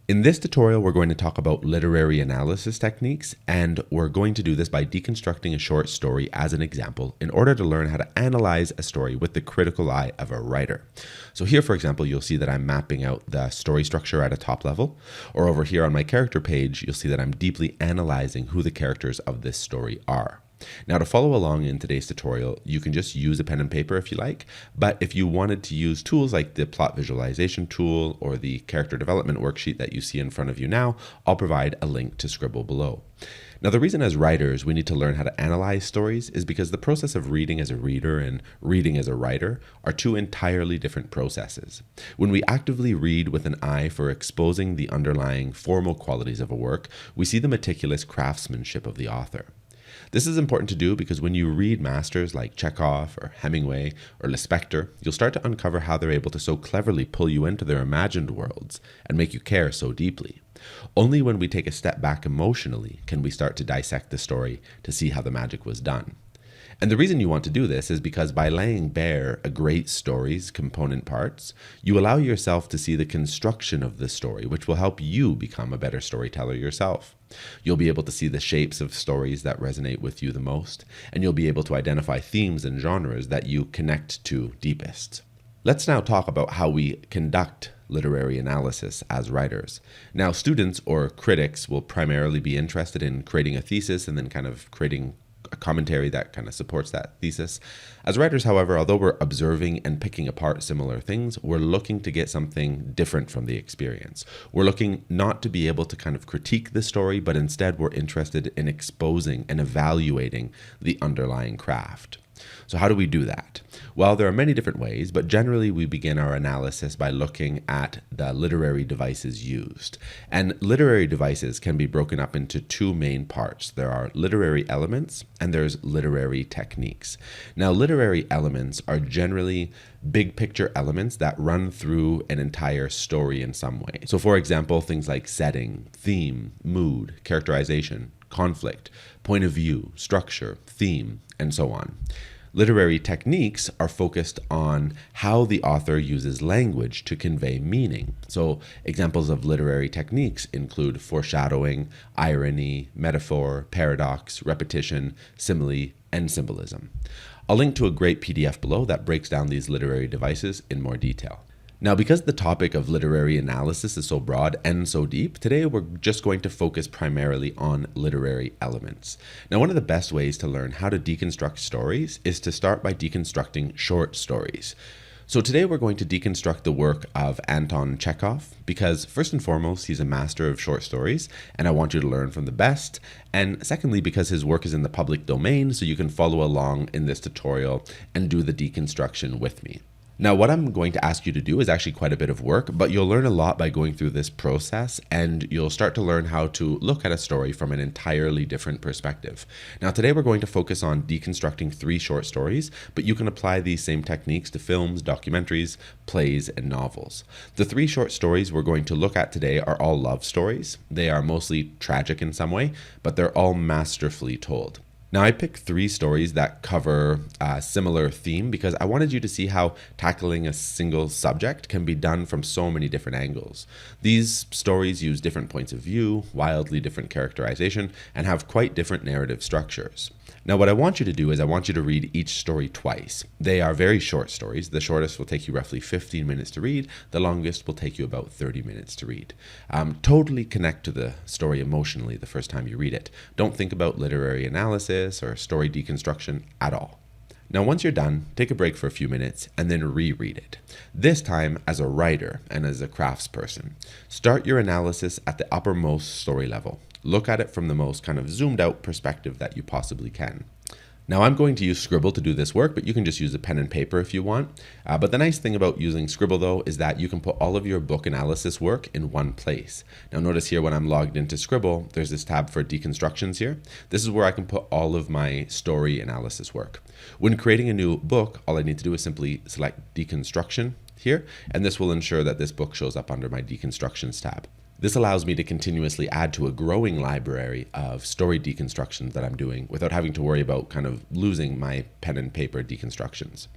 In this tutorial, we're going to talk about literary analysis techniques, and we're going to do this by deconstructing a short story as an example in order to learn how to analyze a story with the critical eye of a writer. So here, for example, you'll see that I'm mapping out the story structure at a top level, or over here on my character page, you'll see that I'm deeply analyzing who the characters of this story are. Now, to follow along in today's tutorial, you can just use a pen and paper if you like, but if you wanted to use tools like the plot visualization tool or the character development worksheet that you see in front of you now, I'll provide a link to Scribble below. Now, the reason as writers we need to learn how to analyze stories is because the process of reading as a reader and reading as a writer are two entirely different processes. When we actively read with an eye for exposing the underlying formal qualities of a work, we see the meticulous craftsmanship of the author. This is important to do because when you read masters like Chekhov or Hemingway or Lispector, you'll start to uncover how they're able to so cleverly pull you into their imagined worlds and make you care so deeply. Only when we take a step back emotionally can we start to dissect the story to see how the magic was done. And the reason you want to do this is because by laying bare a great story's component parts, you allow yourself to see the construction of the story, which will help you become a better storyteller yourself. You'll be able to see the shapes of stories that resonate with you the most, and you'll be able to identify themes and genres that you connect to deepest. Let's now talk about how we conduct literary analysis as writers. Now, students or critics will primarily be interested in creating a thesis and then kind of creating a commentary that kind of supports that thesis. As writers, however, although we're observing and picking apart similar things, we're looking to get something different from the experience. We're looking not to be able to kind of critique the story, but instead we're interested in exposing and evaluating the underlying craft. So how do we do that? Well, there are many different ways, but generally we begin our analysis by looking at the literary devices used. And literary devices can be broken up into two main parts. There are literary elements and there's literary techniques. Now, literary elements are generally big picture elements that run through an entire story in some way. So for example, things like setting, theme, mood, characterization, conflict, point of view, structure, theme, and so on. Literary techniques are focused on how the author uses language to convey meaning. So examples of literary techniques include foreshadowing, irony, metaphor, paradox, repetition, simile, and symbolism. I'll link to a great PDF below that breaks down these literary devices in more detail. Now, because the topic of literary analysis is so broad and so deep, today we're just going to focus primarily on literary elements. Now, one of the best ways to learn how to deconstruct stories is to start by deconstructing short stories. So today we're going to deconstruct the work of Anton Chekhov because first and foremost, he's a master of short stories and I want you to learn from the best. And secondly, because his work is in the public domain, so you can follow along in this tutorial and do the deconstruction with me. Now, what I'm going to ask you to do is actually quite a bit of work, but you'll learn a lot by going through this process and you'll start to learn how to look at a story from an entirely different perspective. Now, today we're going to focus on deconstructing 3 short stories, but you can apply these same techniques to films, documentaries, plays, and novels. The 3 short stories we're going to look at today are all love stories. They are mostly tragic in some way, but they're all masterfully told. Now, I picked 3 stories that cover a similar theme because I wanted you to see how tackling a single subject can be done from so many different angles. These stories use different points of view, wildly different characterization, and have quite different narrative structures. Now, what I want you to do is I want you to read each story twice. They are very short stories. The shortest will take you roughly 15 minutes to read. The longest will take you about 30 minutes to read. Totally connect to the story emotionally the first time you read it. Don't think about literary analysis or story deconstruction at all. Now, once you're done, take a break for a few minutes and then reread it. This time as a writer and as a craftsperson. Start your analysis at the uppermost story level. Look at it from the most kind of zoomed out perspective that you possibly can. Now, I'm going to use Scribble to do this work, but you can just use a pen and paper if you want. But the nice thing about using Scribble, though, is that you can put all of your book analysis work in one place. Now, notice here when I'm logged into Scribble, there's this tab for deconstructions here. This is where I can put all of my story analysis work. When creating a new book, all I need to do is simply select deconstruction here, and this will ensure that this book shows up under my deconstructions tab. This allows me to continuously add to a growing library of story deconstructions that I'm doing without having to worry about kind of losing my pen and paper deconstructions.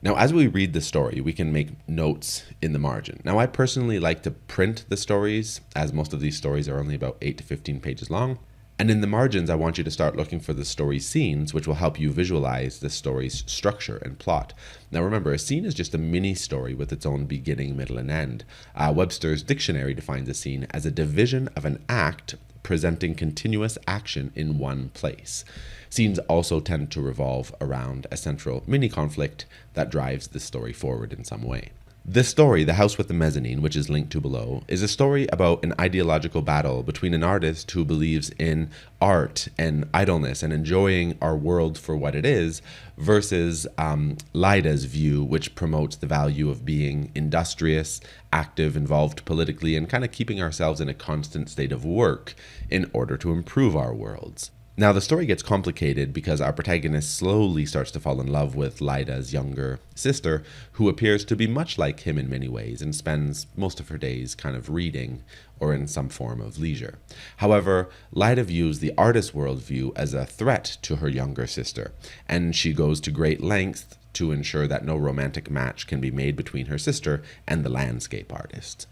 Now, as we read the story, we can make notes in the margin. Now, I personally like to print the stories, as most of these stories are only about 8 to 15 pages long. And in the margins, I want you to start looking for the story scenes, which will help you visualize the story's structure and plot. Now remember, a scene is just a mini story with its own beginning, middle, and end. Webster's dictionary defines a scene as a division of an act presenting continuous action in one place. Scenes also tend to revolve around a central mini conflict that drives the story forward in some way. This story, The House with the Mezzanine, which is linked to below, is a story about an ideological battle between an artist who believes in art and idleness and enjoying our world for what it is versus Lida's view, which promotes the value of being industrious, active, involved politically, and kind of keeping ourselves in a constant state of work in order to improve our worlds. Now, the story gets complicated because our protagonist slowly starts to fall in love with Lida's younger sister, who appears to be much like him in many ways and spends most of her days kind of reading or in some form of leisure. However, Lida views the artist's worldview as a threat to her younger sister, and she goes to great lengths to ensure that no romantic match can be made between her sister and the landscape artist.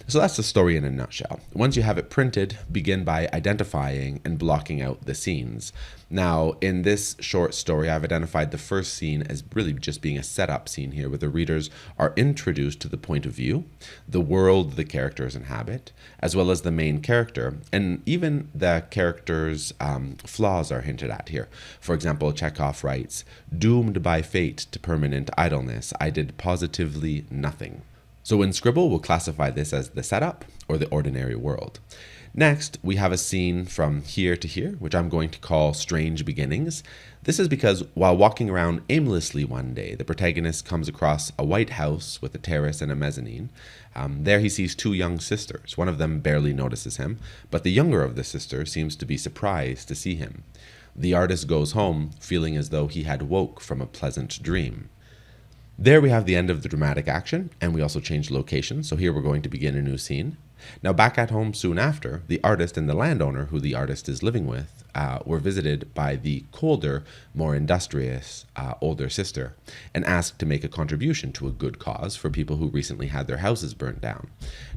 So that's the story in a nutshell. Once you have it printed, begin by identifying and blocking out the scenes. Now, in this short story, I've identified the first scene as really just being a setup scene here, where the readers are introduced to the point of view, the world the characters inhabit, as well as the main character, and even the character's flaws are hinted at here. For example, Chekhov writes, "Doomed by fate to permanent idleness, I did positively nothing." So in Scribble, we'll classify this as the setup or the ordinary world. Next, we have a scene from here to here, which I'm going to call Strange Beginnings. This is because while walking around aimlessly one day, the protagonist comes across a white house with a terrace and a mezzanine. There he sees two young sisters. One of them barely notices him, but the younger of the sisters seems to be surprised to see him. The artist goes home feeling as though he had woke from a pleasant dream. There we have the end of the dramatic action, and we also change location, so here we're going to begin a new scene. Now back at home soon after, the artist and the landowner, who the artist is living with, were visited by the colder, more industrious older sister and asked to make a contribution to a good cause for people who recently had their houses burnt down.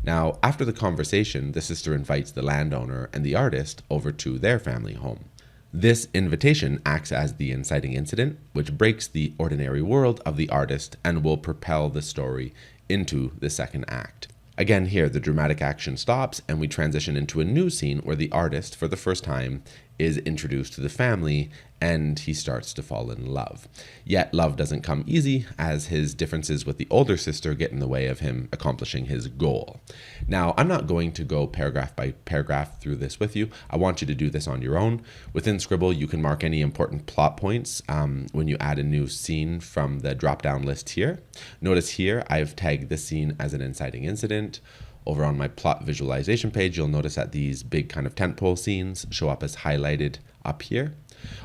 Now, after the conversation, the sister invites the landowner and the artist over to their family home. This invitation acts as the inciting incident, which breaks the ordinary world of the artist and will propel the story into the second act. Again, here, the dramatic action stops and we transition into a new scene where the artist, for the first time, is introduced to the family and he starts to fall in love. Yet love doesn't come easy, as his differences with the older sister get in the way of him accomplishing his goal. Now, I'm not going to go paragraph by paragraph through this with you. I want you to do this on your own. Within Scribble, you can mark any important plot points when you add a new scene from the drop-down list here. Notice here, I've tagged this scene as an inciting incident. Over on my plot visualization page, you'll notice that these big kind of tentpole scenes show up as highlighted up here.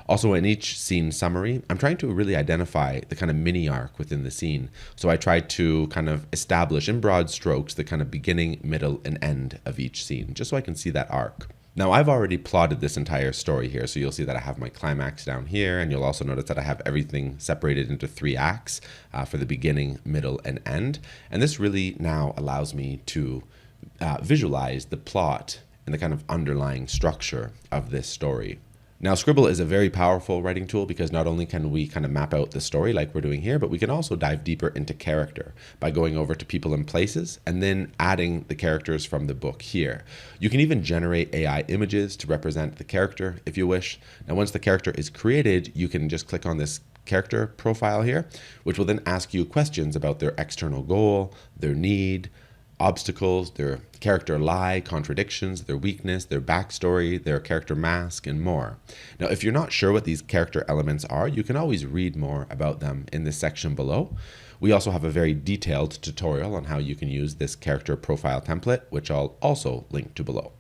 Also, in each scene summary, I'm trying to really identify the kind of mini arc within the scene. So I try to kind of establish in broad strokes the kind of beginning, middle, and end of each scene, just so I can see that arc. Now, I've already plotted this entire story here, so you'll see that I have my climax down here, and you'll also notice that I have everything separated into 3 acts for the beginning, middle, and end. And this really now allows me to visualize the plot and the kind of underlying structure of this story. Now, Scribble is a very powerful writing tool because not only can we kind of map out the story like we're doing here, but we can also dive deeper into character by going over to people and places and then adding the characters from the book here. You can even generate AI images to represent the character if you wish. Now, once the character is created, you can just click on this character profile here, which will then ask you questions about their external goal, their need, obstacles, their character lie, contradictions, their weakness, their backstory, their character mask, and more. Now, if you're not sure what these character elements are, you can always read more about them in this section below. We also have a very detailed tutorial on how you can use this character profile template, which I'll also link to below.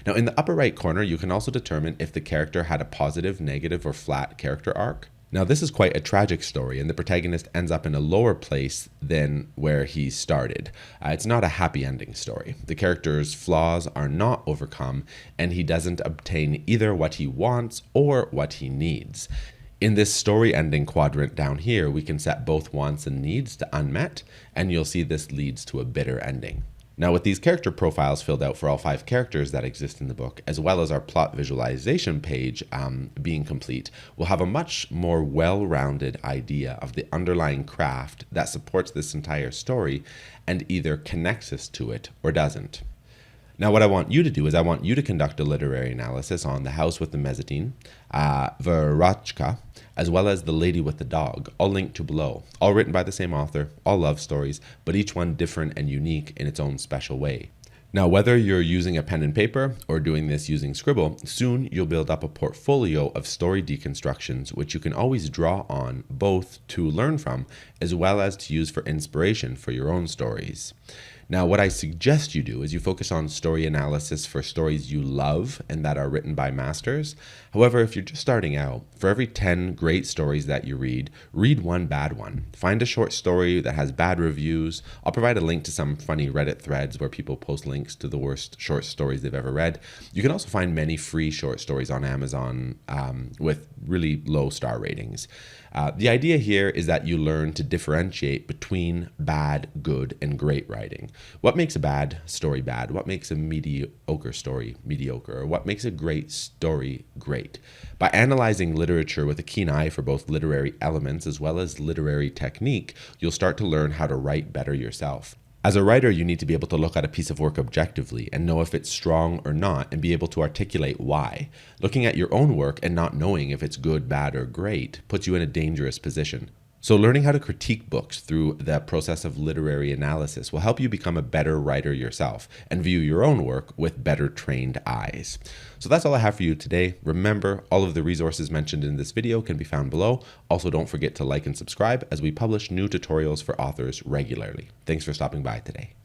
Now, in the upper right corner, you can also determine if the character had a positive, negative, or flat character arc. Now, this is quite a tragic story, and the protagonist ends up in a lower place than where he started. It's not a happy ending story. The character's flaws are not overcome, and he doesn't obtain either what he wants or what he needs. In this story ending quadrant down here, we can set both wants and needs to unmet, and you'll see this leads to a bitter ending. Now, with these character profiles filled out for all 5 characters that exist in the book, as well as our plot visualization page being complete, we'll have a much more well-rounded idea of the underlying craft that supports this entire story and either connects us to it or doesn't. Now, what I want you to do is I want you to conduct a literary analysis on The House with the Mezzanine, Verotchka, as well as The Lady with the Dog, all linked to below, all written by the same author, all love stories, but each one different and unique in its own special way. Now, whether you're using a pen and paper or doing this using Scribble, soon you'll build up a portfolio of story deconstructions, which you can always draw on both to learn from, as well as to use for inspiration for your own stories. Now, what I suggest you do is you focus on story analysis for stories you love and that are written by masters. However, if you're just starting out, for every 10 great stories that you read 1 bad one. Find a short story that has bad reviews. I'll provide a link to some funny Reddit threads where people post links to the worst short stories they've ever read. You can also find many free short stories on Amazon with really low star ratings. The idea here is that you learn to differentiate between bad, good, and great writing. What makes a bad story bad? What makes a mediocre story mediocre? Or what makes a great story great? By analyzing literature with a keen eye for both literary elements as well as literary technique, you'll start to learn how to write better yourself. As a writer, you need to be able to look at a piece of work objectively and know if it's strong or not and be able to articulate why. Looking at your own work and not knowing if it's good, bad, or great puts you in a dangerous position. So learning how to critique books through the process of literary analysis will help you become a better writer yourself and view your own work with better trained eyes. So that's all I have for you today. Remember, all of the resources mentioned in this video can be found below. Also, don't forget to like and subscribe as we publish new tutorials for authors regularly. Thanks for stopping by today.